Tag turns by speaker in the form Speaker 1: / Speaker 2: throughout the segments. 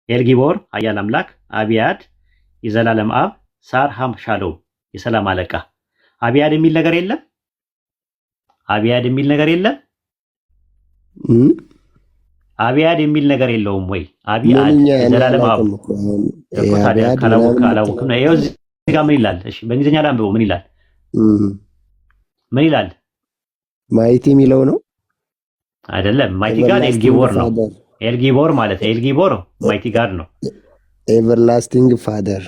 Speaker 1: ኤልጊቦር ኃያል አምላክ፣ አቢያድ የዘላለም አብ፣ ሳር ሃም ሻሎም የሰላም አለቃ። አቢያድ የሚል ነገር የለም። አቢያድ የሚል ነገር የለም። አቢያድ የሚል ነገር የለውም ወይ? አቢያድ የዘላለም አብ እኮ ታዲያ ካላወቅም ነው። ይኸው እዚህ ጋር ምን ይላል? እሺ በእንግሊዝኛ ላይ አንብበው። ምን ይላል? ምን ይላል?
Speaker 2: ማይቲ የሚለው ነው
Speaker 1: አይደለም። ማይቲ ጋር ኤልጊቦር ነው። ኤልጊቦር ማለት ኤልጊቦር ማይቲ ጋር ነው።
Speaker 2: ኤቨርላስቲንግ ፋዘር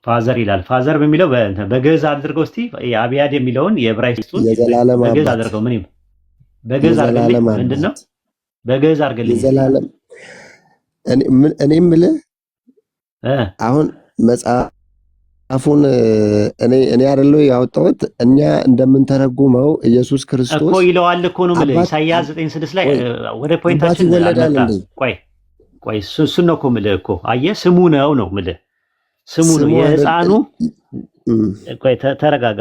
Speaker 1: ፋዘር ይላል። ፋዘር በሚለው በግዕዝ አድርገው እስቲ አቢያድ የሚለውን የዕብራይስጡን በግዕዝ አድርገው። ምን ይም በግዕዝ አድርገልኝ። ምንድነው በግዕዝ አድርገልኝ?
Speaker 2: የዘላለም እኔ የምልህ አሁን መጽሐፉን እኔ አይደለሁ ያወጣሁት። እኛ እንደምንተረጉመው ኢየሱስ ክርስቶስ
Speaker 1: እኮ ይለዋል እኮ ነው የምልህ። ኢሳይያስ 9:6 ላይ ወደ ፖይንታችን አልመጣ። ቆይ እሱን ነው እኮ የምልህ እኮ አየህ፣ ስሙ ነው የምልህ። ስሙ ነው የሕፃኑ። ቆይ ተረጋጋ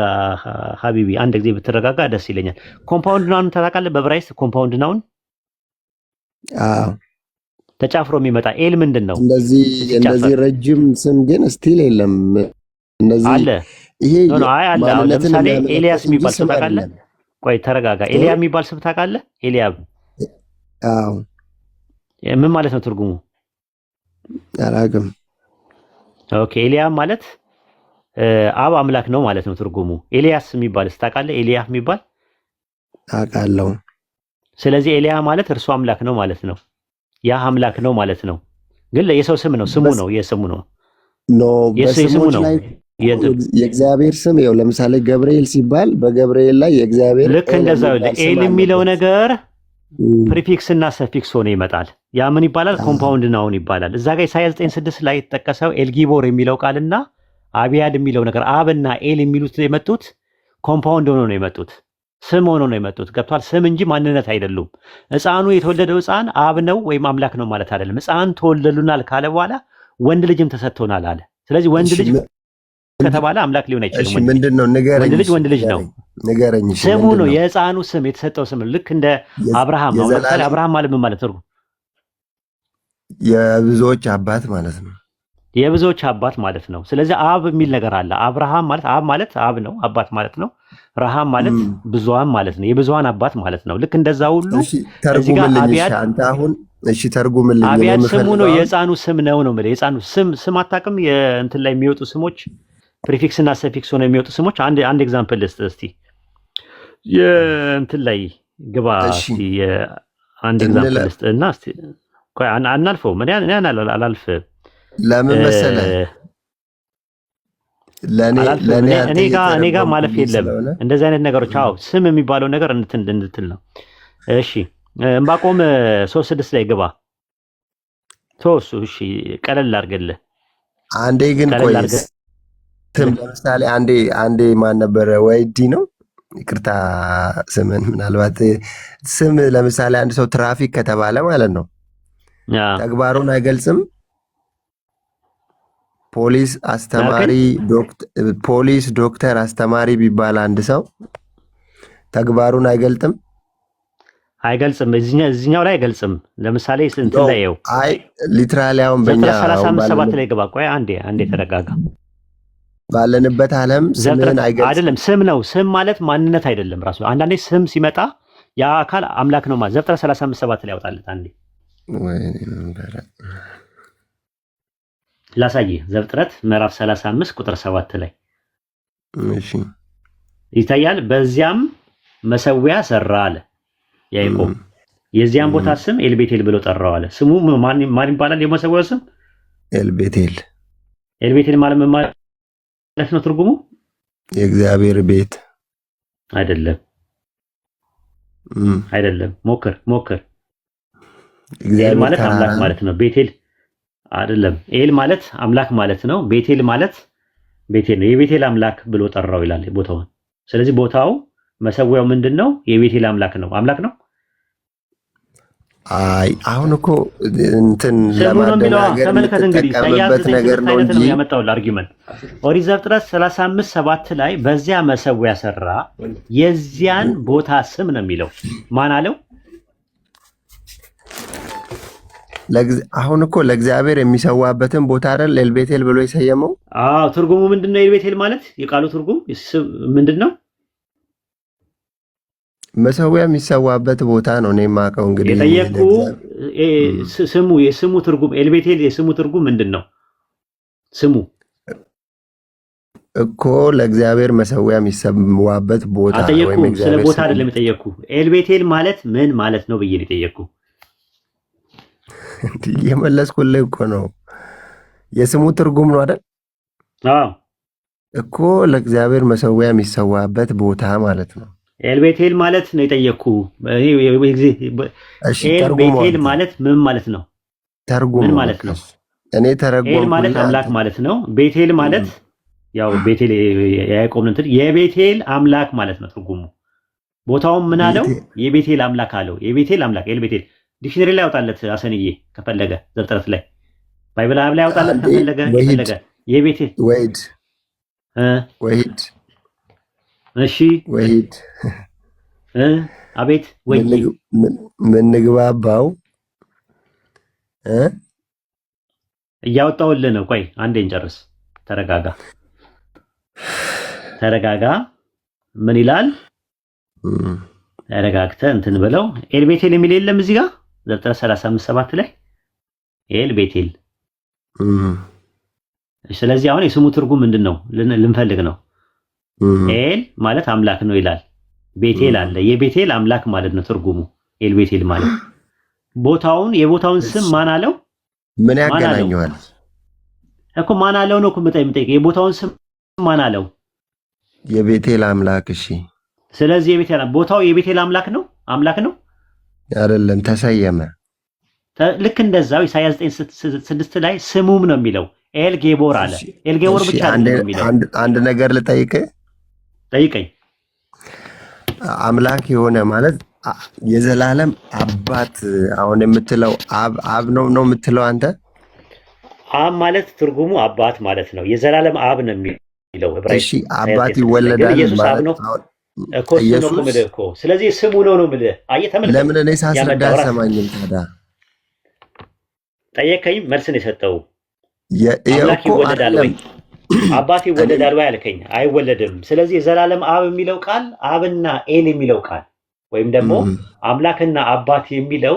Speaker 1: ሀቢቢ፣ አንድ ጊዜ ብትረጋጋ ደስ ይለኛል። ኮምፓውንድ ናውን ታውቃለህ? በዕብራይስጥ ኮምፓውንድ ናውን ተጫፍሮ የሚመጣ ኤል ምንድን ነው?
Speaker 2: እንደዚህ ረጅም ስም ግን ስቲል የለም። እንደዚህ
Speaker 1: አለ። ይሄ አለ። አሁን ለምሳሌ ኤልያስ የሚባል ስም ታውቃለህ? ቆይ ተረጋጋ። ኤልያብ የሚባል ስም ታውቃለህ? ኤልያብ ምን ማለት ነው ትርጉሙ?
Speaker 2: አላውቅም።
Speaker 1: ኦኬ ኤልያብ ማለት አብ አምላክ ነው ማለት ነው ትርጉሙ። ኤልያስ የሚባል ታውቃለህ? ኤልያብ የሚባል
Speaker 2: አውቃለሁ።
Speaker 1: ስለዚህ ኤልያ ማለት እርሱ አምላክ ነው ማለት ነው። ያ አምላክ ነው ማለት ነው። ግን የሰው ስም ነው፣ ስሙ ነው፣ የስሙ ነው። የስሙ ነው።
Speaker 2: የእግዚአብሔር ስም ይኸው ለምሳሌ ገብርኤል ሲባል በገብርኤል ላይ የእግዚአብሔር
Speaker 1: ልክ እንደዛው ኤል የሚለው ነገር ፕሪፊክስ እና ሰፊክስ ሆኖ ይመጣል። ያ ምን ይባላል? ኮምፓውንድ ናውን ይባላል። እዛ ጋር ኢሳይያስ 9:6 ላይ የተጠቀሰው ኤልጊቦር የሚለው ቃልና አቢያድ የሚለው ነገር አብና ኤል የሚሉት የመጡት ኮምፓውንድ ሆኖ ነው የመጡት። ስም ሆኖ ነው የመጡት። ገብቷል? ስም እንጂ ማንነት አይደሉም። ሕፃኑ የተወለደው ሕፃን አብ ነው ወይም አምላክ ነው ማለት አይደለም። ሕፃን ተወልደሉናል ካለ በኋላ ወንድ ልጅም ተሰጥቶናል አለ። ስለዚህ ወንድ ልጅ ከተባለ አምላክ ሊሆን አይችልም።
Speaker 2: ምንድነው? ንገረኝ።
Speaker 1: ወንድ ልጅ ነው።
Speaker 2: ንገረኝ።
Speaker 1: ስሙ ነው የሕፃኑ ስም፣ የተሰጠው ስም። ልክ እንደ አብርሃም ነው። ለምሳሌ አብርሃም ማለት ምን ማለት ነው?
Speaker 2: የብዙዎች አባት ማለት ነው።
Speaker 1: የብዙዎች አባት ማለት ነው። ስለዚህ አብ የሚል ነገር አለ። አብርሃም ማለት አብ ማለት አብ ነው፣ አባት ማለት ነው። ረሃም ማለት ብዙሃን ማለት ነው፣ የብዙሃን አባት ማለት ነው። ልክ እንደዛ ሁሉ እዚህ ጋር አቢያድ
Speaker 2: አንተ አሁን እሺ ተርጉምልኝ።
Speaker 1: አቢያድ ስሙ ነው፣ የሕፃኑ ስም ነው ነው ማለት የሕፃኑ ስም አታውቅም? የእንትን ላይ የሚወጡ ስሞች ፕሪፊክስ እና ሰፊክስ ሆነው የሚወጡ ስሞች አንድ ኤግዛምፕል ልስጥ እስቲ። የእንትን ላይ ግባ እስቲ አንድ ኤግዛምፕል ልስጥ እና እስቲ ቆይ አናልፈው። ምን አላልፍ
Speaker 2: ለምን መሰለህ?
Speaker 1: እኔ ጋር ማለፍ የለም እንደዚህ አይነት ነገሮች። አዎ ስም የሚባለው ነገር እንድትል ነው። እሺ ዕንባቆም 3:6 ላይ ግባ ተወሱ። እሺ ቀለል አድርገልህ
Speaker 2: አንዴ ግን ቆይ ስም ለምሳሌ አንዴ ማን ነበረ? ወይዲ ነው ይቅርታ ስምን ምናልባት ስም ለምሳሌ አንድ ሰው ትራፊክ ከተባለ ማለት ነው ተግባሩን አይገልጽም። ፖሊስ፣ አስተማሪ፣ ፖሊስ፣ ዶክተር፣ አስተማሪ ቢባል አንድ ሰው ተግባሩን አይገልጥም።
Speaker 1: እዚህኛው ላይ አይገልጽም። ለምሳሌ እንትን ላይ ይኸው
Speaker 2: ሊትራሊ አሁን በእኛ
Speaker 1: 35:7 ላይ ገባ። ቆይ አንዴ ተረጋጋ።
Speaker 2: ባለንበት ዓለም ስምህን አይገልጽም።
Speaker 1: አይደለም ስም ነው። ስም ማለት ማንነት አይደለም ራሱ። አንዳንዴ ስም ሲመጣ ያ አካል አምላክ ነው ማለት ዘፍጥረት 35:7 ላይ ያወጣለት። አንዴ ላሳየህ። ዘፍጥረት ምዕራፍ 35 ቁጥር 7 ላይ
Speaker 2: እሺ
Speaker 1: ይታያል። በዚያም መሰዊያ ሰራ አለ ያዕቆብ። የዚያም ቦታ ስም ኤልቤቴል ብሎ ጠራው አለ። ስሙ ማን ይባላል? የመሰዊያው ስም ኤልቤቴል። ኤልቤቴል ማለት ምን ማለት ነው? ትርጉሙ
Speaker 2: የእግዚአብሔር ቤት
Speaker 1: አይደለም። ሞክር። ኤል ማለት አምላክ ማለት ነው። ቤቴል አይደለም። ኤል ማለት አምላክ ማለት ነው። ቤቴል ማለት ቤቴል ነው። የቤቴል አምላክ ብሎ ጠራው ይላል ቦታውን። ስለዚህ ቦታው መሰዊያው ምንድነው? የቤቴል አምላክ ነው።
Speaker 2: አሁን እኮ እንትን ለማደናገር ተመልከት ነገር ነው እንጂ
Speaker 1: ያመጣው አርጊመንት ኦሪት ዘፍጥረት 35:7 ላይ በዚያ መሰዊያ ሰራ፣ የዚያን ቦታ ስም ነው የሚለው። ማን አለው?
Speaker 2: አሁን እኮ ለእግዚአብሔር የሚሰዋበትን ቦታ አይደል ኤልቤቴል ብሎ የሰየመው?
Speaker 1: አዎ ትርጉሙ ምንድነው? ኤልቤቴል ማለት የቃሉ ትርጉም ምንድነው?
Speaker 2: መሰዊያ የሚሰዋበት ቦታ ነው። እኔ የማውቀው እንግዲህ
Speaker 1: የጠየቁ የስሙ ትርጉም ኤልቤቴል የስሙ ትርጉም ምንድነው? ስሙ
Speaker 2: እኮ ለእግዚአብሔር መሰዊያ የሚሰዋበት ቦታ
Speaker 1: ወይም ስለ ቦታ አይደለም የጠየቁ። ኤልቤቴል ማለት ምን ማለት ነው ብዬ ነው የጠየቁ።
Speaker 2: የመለስኩልህ እኮ ነው። የስሙ ትርጉም ነው አይደል?
Speaker 1: አዎ
Speaker 2: እኮ ለእግዚአብሔር መሰዊያ የሚሰዋበት ቦታ ማለት ነው።
Speaker 1: ኤልቤቴል ማለት ነው የጠየቅኩ። ኤልቤቴል ማለት ምን ማለት ነው?
Speaker 2: ተርጉም
Speaker 1: ምን ማለት ነው?
Speaker 2: እኔ ተረጎምኩ።
Speaker 1: ኤል ማለት አምላክ ማለት ነው። ቤቴል ማለት ያው ቤቴል ያዕቆብ እንትን የቤቴል አምላክ ማለት ነው ትርጉሙ። ቦታውም ምን አለው? የቤቴል አምላክ አለው። የቤቴል አምላክ ኤልቤቴል ዲክሽነሪ ላይ ያውጣለት አሰንዬ ከፈለገ ዘፍጥረት ላይ ባይብል ላይ ያውጣለት ከፈለገ የቤቴል
Speaker 2: ወሂድ
Speaker 1: እሺ
Speaker 2: ወሂድ
Speaker 1: አቤት ወይ
Speaker 2: ምን ንግባባው
Speaker 1: እያወጣውልህ ነው። ቆይ አንዴ እንጨርስ። ተረጋጋ። ምን ይላል? ተረጋግተህ እንትን ብለው ኤልቤቴል የሚል የለም እዚህ ጋር ዘፍጥረት 35:7 ላይ ኤልቤቴል። ስለዚህ አሁን የስሙ ትርጉም ምንድን ነው ልንፈልግ ነው። ኤል ማለት አምላክ ነው ይላል። ቤቴል አለ። የቤቴል አምላክ ማለት ነው ትርጉሙ ኤልቤቴል ማለት። የቦታውን ስም ማን አለው?
Speaker 2: ምን ያገናኘዋል
Speaker 1: እኮ? ማን አለው ነው እኮ የምጠይቀው። የቦታውን ስም ማን አለው?
Speaker 2: የቤቴል አምላክ። እሺ
Speaker 1: ስለዚህ ቦታው የቤቴል አምላክ ነው
Speaker 2: አይደለም? ተሰየመ።
Speaker 1: ልክ እንደዛው ኢሳይያስ 9:6 ላይ ስሙም ነው የሚለው ኤል ጌቦር አለ። ኤል ጌቦር ብቻ አይደለም የሚለው።
Speaker 2: አንድ ነገር ልጠይቅህ።
Speaker 1: ጠይቀኝ።
Speaker 2: አምላክ የሆነ ማለት የዘላለም አባት አሁን የምትለው አብ ነው የምትለው አንተ?
Speaker 1: አብ ማለት ትርጉሙ አባት ማለት ነው። የዘላለም አብ ነው የሚለው ዕብራይስጥ።
Speaker 2: እሺ አባት ይወለዳል ማለት ነው
Speaker 1: እኮ እኮ። ስለዚህ ስሙ ነው የምልህ። አየህ ተመልከት።
Speaker 2: ለምን እኔ ሳስረዳ አልሰማኝም ታዲያ?
Speaker 1: ጠየቀኝ፣ መልስ ነው የሰጠው። አምላክ ይወለዳል ወይ አባት ይወለዳል ወይ አልከኝ። አይወለድም። ስለዚህ የዘላለም አብ የሚለው ቃል አብና ኤል የሚለው ቃል ወይም ደግሞ አምላክና አባት የሚለው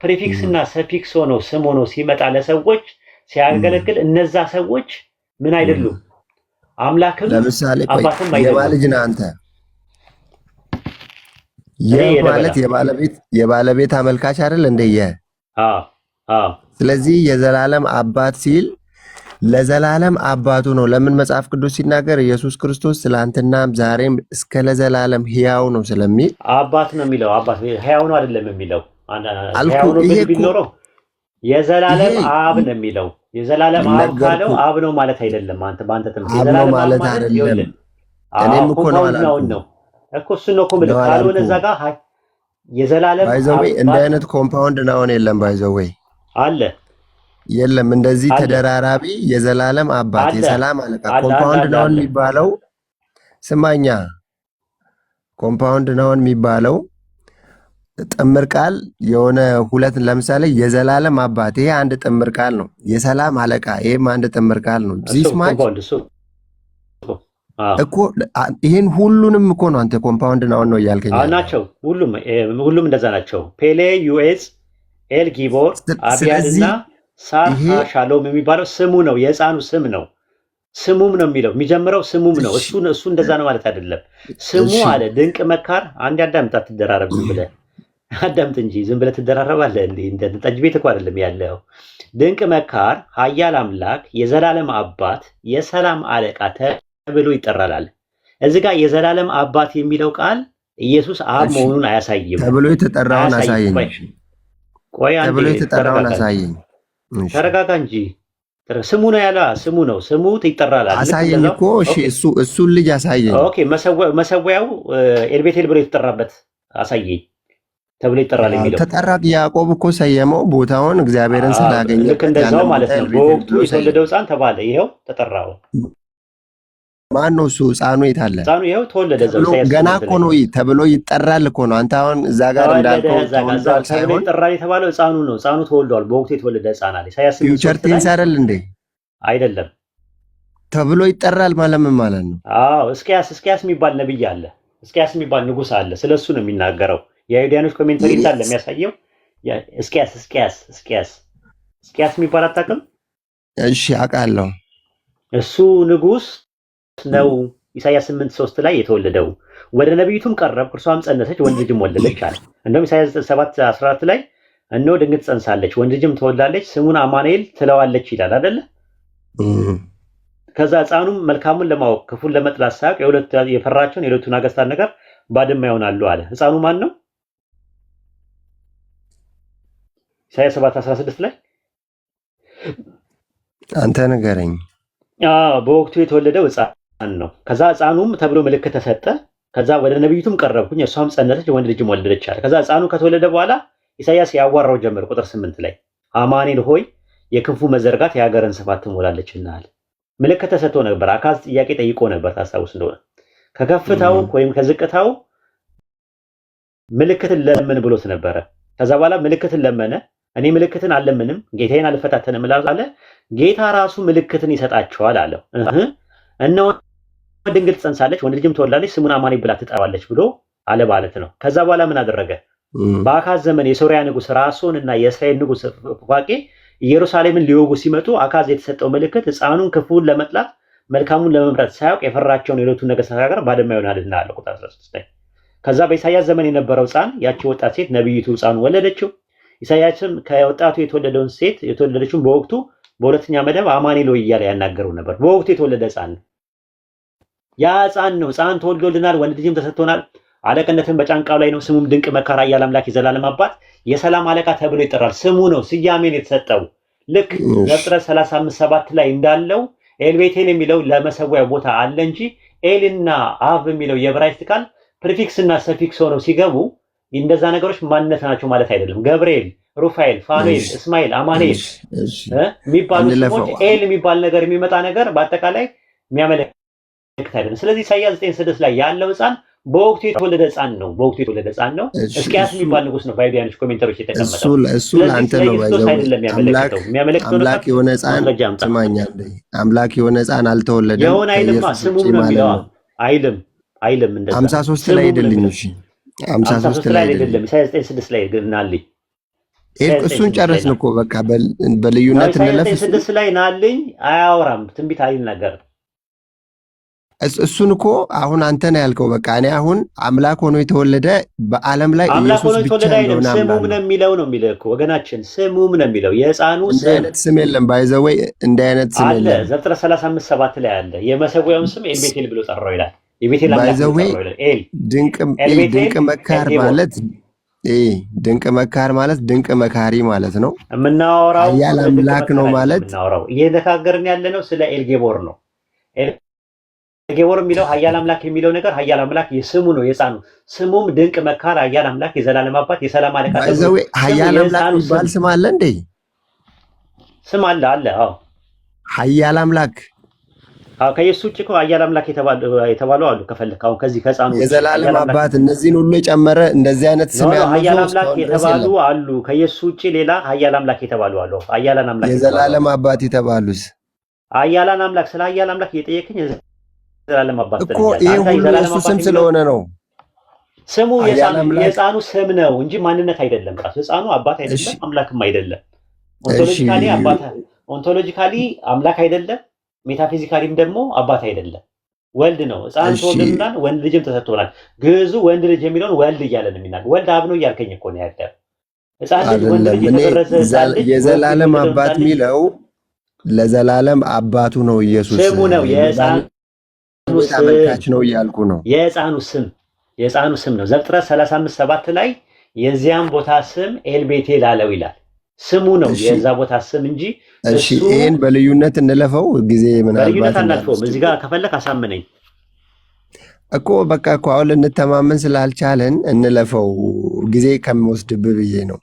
Speaker 1: ፕሪፊክስ እና ሰፊክስ ሆኖ ስም ሆኖ ሲመጣ ለሰዎች ሲያገለግል እነዛ ሰዎች ምን አይደሉም? አምላክም
Speaker 2: ለምሳሌ
Speaker 1: አባትም አይደሉም።
Speaker 2: የማልጅ ነህ አንተ። ማለት የባለቤት አመልካች አይደል እንደየ? ስለዚህ የዘላለም አባት ሲል ለዘላለም አባቱ ነው። ለምን መጽሐፍ ቅዱስ ሲናገር ኢየሱስ ክርስቶስ ትላንትናም ዛሬም እስከ ለዘላለም ሕያው ነው ስለሚል
Speaker 1: አባት ነው የሚለው። አባት ሕያው ነው አይደለም የሚለው። ሕያው ነው ቢኖረው የዘላለም አብ ነው የሚለው። የዘላለም አብ ካለው አብ ነው ማለት አይደለም። በአንተ ትምህርት የዘላለም
Speaker 2: ማለት አይደለም። እኔም እኮ ነው
Speaker 1: እኮ እሱን ነው እኮ የምልህ። ካልሆነ እዛ ጋር የዘላለም
Speaker 2: ባይዘዌ እንደ አይነት ኮምፓውንድ ናውን የለም። ባይዘዌ
Speaker 1: አለ
Speaker 2: የለም እንደዚህ ተደራራቢ የዘላለም አባት የሰላም አለቃ ኮምፓውንድ ናውን የሚባለው ስማኛ፣ ኮምፓውንድ ናውን የሚባለው ጥምር ቃል የሆነ ሁለት፣ ለምሳሌ የዘላለም አባት ይሄ አንድ ጥምር ቃል ነው። የሰላም አለቃ ይሄም አንድ ጥምር ቃል ነው። ዚስማች እኮ ይሄን ሁሉንም እኮ ነው አንተ ኮምፓውንድ ናውን ነው እያልከኝ
Speaker 1: ናቸው። ሁሉም እንደዛ ናቸው። ፔሌ ዩኤስ ኤል ጊቦር አቢያድና ሳር ሻሎም የሚባለው ስሙ ነው። የህፃኑ ስም ነው። ስሙም ነው የሚለው የሚጀምረው ስሙም ነው። እሱ እንደዛ ነው ማለት አይደለም። ስሙ አለ ድንቅ መካር። አንድ አዳምጥ፣ አትደራረብ። ዝም ብለህ አዳምጥ እንጂ ዝም ብለህ ትደራረባለህ። እንደ ጠጅ ቤት እኮ አይደለም ያለው። ድንቅ መካር፣ ኃያል አምላክ፣ የዘላለም አባት፣ የሰላም አለቃ ተብሎ ይጠራል። እዚህ ጋር የዘላለም አባት የሚለው ቃል ኢየሱስ አብ መሆኑን አያሳይም።
Speaker 2: ተብሎ የተጠራውን አሳየኝ።
Speaker 1: ቆይ አንዴ
Speaker 2: ተብሎ የተጠራውን አሳየኝ።
Speaker 1: ተረጋጋ እንጂ ስሙ ነው ያለ ስሙ ነው። ስሙ ይጠራል።
Speaker 2: አሳየኝ እኮ እሺ፣ እሱን ልጅ አሳየኝ።
Speaker 1: ኦኬ፣ መሰዊያው ኤልቤቴል ብሎ የተጠራበት አሳየኝ ተብሎ ይጠራል የሚለው
Speaker 2: ተጠራ። ያዕቆብ እኮ ሰየመው ቦታውን እግዚአብሔርን ስላገኘ።
Speaker 1: ልክ እንደዛው ማለት ነው። በወቅቱ የተወለደው ሕፃን ተባለ። ይኸው ተጠራው።
Speaker 2: ማን ነው እሱ? ህፃኑ የት አለ?
Speaker 1: ህፃኑ ይኸው ተወለደ። እዛው ኢሳይያስ
Speaker 2: ገና እኮ ነው ተብሎ ይጠራል እኮ ነው። አንተ አሁን እዛ ጋር እንዳልከው ተወልዷል ሳይሆን
Speaker 1: ይጠራል የተባለው ህፃኑ ነው። ህፃኑ ተወልዷል። በወቅቱ የተወለደ ህፃን አለ። ኢሳይያስ
Speaker 2: ፊውቸር ቴንስ አይደል እንዴ?
Speaker 1: አይደለም
Speaker 2: ተብሎ ይጠራል ማለት ምን ማለት ነው?
Speaker 1: አዎ እስኪያስ የሚባል ነብይ አለ። እስኪያስ የሚባል ንጉስ አለ። ስለሱ ነው የሚናገረው። የአይሁዳኖች ኮሜንተሪ እንዳለ የሚያሳየው እስኪያስ የሚባል አታውቅም?
Speaker 2: እሺ አውቃለሁ።
Speaker 1: እሱ ንጉስ ነው። ኢሳይያስ 8:3 ላይ የተወለደው ወደ ነቢይቱም ቀረብኩ፣ እርሷም ጸነሰች፣ ወንድ ልጅም ወለደች አለ። እንደውም ኢሳይያስ 7:14 ላይ እነሆ ድንግል ጸንሳለች፣ ወንድ ልጅም ትወልዳለች፣ ስሙን አማኑኤል ትለዋለች ይላል አይደለ? ከዛ ህፃኑም መልካሙን ለማወቅ ክፉን ለመጥላት ሳያውቅ የፈራቸውን የሁለቱ ነገሥታት ነገር ባድማ ይሆናሉ አለ። ህፃኑ ማን ነው? ኢሳይያስ 7:16 ላይ
Speaker 2: አንተ ንገረኝ።
Speaker 1: በወቅቱ የተወለደው ህፃን ነው። ከዛ ህፃኑም ተብሎ ምልክት ተሰጠ። ከዛ ወደ ነቢይቱም ቀረብኩኝ፣ እሷም ጸነሰች፣ ወንድ ልጅም ወለደች አለ። ከዛ ህፃኑ ከተወለደ በኋላ ኢሳይያስ ያዋራው ጀመር። ቁጥር 8 ላይ አማኑኤል ሆይ የክንፉ መዘርጋት የሀገርን ስፋት ትሞላለችና አለ። ምልክት ተሰጥቶ ነበር። አካዝ ጥያቄ ጠይቆ ነበር፣ ታስታውስ እንደሆነ ከከፍታው ወይም ከዝቅታው ምልክትን ለምን ብሎት ነበረ። ከዛ በኋላ ምልክትን ለመነ። እኔ ምልክትን አልለምንም ጌታዬን አልፈታተንም አለ። ጌታ ራሱ ምልክትን ይሰጣቸዋል አለው። እነሆ ድንግል ትጸንሳለች፣ ወንድ ልጅም ትወልዳለች፣ ስሙን አማኑኤል ብላ ትጠራዋለች ብሎ አለ ማለት ነው። ከዛ በኋላ ምን አደረገ? በአካዝ ዘመን የሶሪያ ንጉስ ራሶን እና የእስራኤል ንጉስ ፋቄ ኢየሩሳሌምን ሊወጉ ሲመጡ አካዝ የተሰጠው ምልክት ህፃኑን ክፉን ለመጥላት መልካሙን ለመምረጥ ሳያውቅ የፈራቸውን የሁለቱን ነገሥታት ሀገር ባድማ ይሆናልና አለ ቁጥር 16 ላይ። ከዛ በኢሳይያስ ዘመን የነበረው ህፃን ያቺ ወጣት ሴት ነቢይቱ ህፃኑን ወለደችው። ኢሳይያስም ከወጣቱ የተወለደውን ሴት የተወለደችውን በወቅቱ በሁለተኛ መደብ አማኑኤል እያለ ያናገረው ነበር። በወቅቱ የተወለደ ህፃን ነው። ያ ህፃን ነው። ህፃን ተወልዶልናል፣ ወንድ ልጅም ተሰጥቶናል፣ አለቅነትን በጫንቃው ላይ ነው፣ ስሙም ድንቅ መካር፣ ኃያል አምላክ፣ የዘላለም አባት፣ የሰላም አለቃ ተብሎ ይጠራል። ስሙ ነው ስያሜን የተሰጠው። ልክ ዘፍጥረት 35:7 ላይ እንዳለው ኤልቤቴል የሚለው ለመሰዊያ ቦታ አለ እንጂ ኤልና አብ የሚለው የዕብራይስጥ ቃል ፕሪፊክስ እና ሰፊክስ ሆነው ሲገቡ እንደዛ ነገሮች ማንነት ናቸው ማለት አይደለም። ገብርኤል፣ ሩፋኤል፣ ፋኑኤል፣ እስማኤል፣ አማኑኤል የሚባሉ ስሞች ኤል የሚባል ነገር የሚመጣ ነገር በአጠቃላይ የሚያመለክት አይደለም። ስለዚህ ኢሳይያስ 9:6 ላይ ያለው ህፃን በወቅቱ የተወለደ ህፃን ነው። በወቅቱ የተወለደ ህፃን ነው። እስኪያስ የሚባል ንጉስ ነው። በአይሁዳኖች ኮሜንተሮች የተቀመጠው
Speaker 2: እሱ ለአንተ ነው። አምላክ የሆነ ህፃን ስማኛል። አምላክ የሆነ ህፃን አልተወለደም።
Speaker 1: የሆነ አይልማ ስሙም ነው የሚለው አይልም እንደዛ
Speaker 2: 53 ላይ አይደለም። እሺ 53 ላይ አይደለም።
Speaker 1: ኢሳይያስ 9:6 ላይ ናልኝ።
Speaker 2: እሱን ጨረስን እኮ በቃ በልዩነት እንለፍ።
Speaker 1: 9:6 ላይ ናልኝ አያወራም። ትንቢት አይናገርም።
Speaker 2: እሱን እኮ አሁን አንተ ነው ያልከው። በቃ እኔ አሁን አምላክ ሆኖ የተወለደ በዓለም ላይ ኢየሱስ ብቻ ነው።
Speaker 1: ስሙም ነው የሚለው ነው የሚለው እኮ ወገናችን፣ ስሙም ነው የሚለው። የህፃኑ
Speaker 2: ስም የለም። ባይዘው ወይ እንደ አይነት ስም የለም።
Speaker 1: አለ ዘፍጥረት 35:7 ላይ አለ። የመሰዊያውን ስም ኤልቤቴል ብሎ ጠራው ይላል። የቤቴል አምላክ ነው ይላል።
Speaker 2: ድንቅ መካር ማለት ድንቅ መካር ማለት ድንቅ መካሪ ማለት ነው።
Speaker 1: የምናወራው
Speaker 2: ኃያል አምላክ ነው ማለት
Speaker 1: እየተካገርን ያለ ነው ስለ ኤልጌቦር ነው። ኤልጌቦር የሚለው ኃያል አምላክ የሚለው ነገር ኃያል አምላክ የስሙ ነው የህፃኑ ስሙም ድንቅ መካር፣ ኃያል አምላክ፣ የዘላለም አባት፣ የሰላም አለቃ።
Speaker 2: ኃያል አምላክ የሚባል ስም አለ እንዴ?
Speaker 1: ስም አለ። አዎ
Speaker 2: ኃያል አምላክ
Speaker 1: ከኢየሱስ ውጭ እኮ ኃያል አምላክ የተባሉ አሉ። ከፈለክ አሁን ከዚህ ከህፃኑ
Speaker 2: የዘላለም አባት እነዚህን ሁሉ የጨመረ እንደዚህ አይነት ስም ያለው
Speaker 1: ኃያል አምላክ የተባሉ አሉ። ከኢየሱስ ውጭ ሌላ ኃያል አምላክ የተባሉ አሉ። ኃያላን አምላክ
Speaker 2: የዘላለም አባት የተባሉስ
Speaker 1: ኃያላን አምላክ ስለ ኃያል አምላክ እየጠየቅኝ የዘላለም አባት
Speaker 2: እኮ ይሄ ሁሉ የእሱ ስም ስለሆነ ነው።
Speaker 1: ስሙ የህፃኑ ስም ነው እንጂ ማንነት አይደለም። ራሱ ህፃኑ አባት አይደለም፣ አምላክም አይደለም። ኦንቶሎጂካሊ አምላክ አይደለም፣ ሜታፊዚካሊም ደግሞ አባት አይደለም። ወልድ ነው። ህፃን ተወልዶልናል፣ ወንድ ልጅም ተሰጥቶናል። ግዕዙ ወንድ ልጅ የሚለውን ወልድ እያለ ነው የሚናገር። ወልድ አብ ነው እያልከኝ እኮ ነው ያለው። ህፃን ልጅ ወንድ ልጅ የተደረሰ
Speaker 2: የዘላለም አባት የሚለው ለዘላለም አባቱ ነው ኢየሱስ
Speaker 1: ስሙ ነው። የህፃኑ
Speaker 2: ተመልካች ነው እያልኩ ነው።
Speaker 1: የህፃኑ ስም ነው። ዘፍጥረት 35:7 ላይ የዚያም ቦታ ስም ኤልቤቴል አለው ይላል። ስሙ ነው የዛ ቦታ ስም እንጂ
Speaker 2: እሺ ይሄን በልዩነት እንለፈው። ጊዜ ምናልባት
Speaker 1: በልዩነት አናልፈውም። እዚህ ጋር ከፈለክ አሳምነኝ
Speaker 2: እኮ በቃ እኮ አሁን እንተማመን ስላልቻለን እንለፈው። ጊዜ ከሚወስድብህ ብዬ ነው።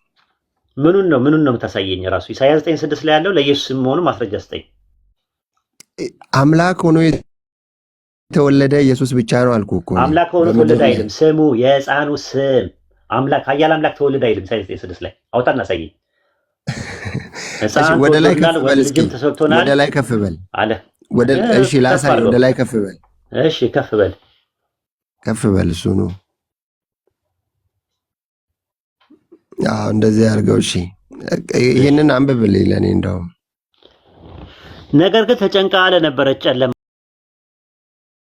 Speaker 1: ምኑን ነው የምታሳየኝ? ራሱ ኢሳይያስ 9:6 ላይ ያለው ለኢየሱስ ስም መሆኑ ማስረጃ ስጠኝ።
Speaker 2: አምላክ ሆኖ የተወለደ ኢየሱስ ብቻ ነው አልኩ እኮ።
Speaker 1: አምላክ ሆኖ ተወለደ አይልም። ስሙ የሕፃኑ ስም አምላክ ኃያል አምላክ ተወለደ አይልም። ኢሳይያስ 9:6 ላይ አውጣና ሳይ
Speaker 2: ወደ ላይ ከፍ በል፣
Speaker 1: ወደ
Speaker 2: ላይ ከፍ በል
Speaker 1: አለ።
Speaker 2: እሺ ላሳይ፣ ወደ ላይ ከፍ በል።
Speaker 1: እሺ ከፍ በል፣
Speaker 2: ከፍ በል። እሱ ነው። አዎ እንደዚህ አድርገው። እሺ ይሄንን አንብብልኝ ለኔ እንደውም።
Speaker 1: ነገር ግን ተጨንቃ አለ ነበረች ጨለማ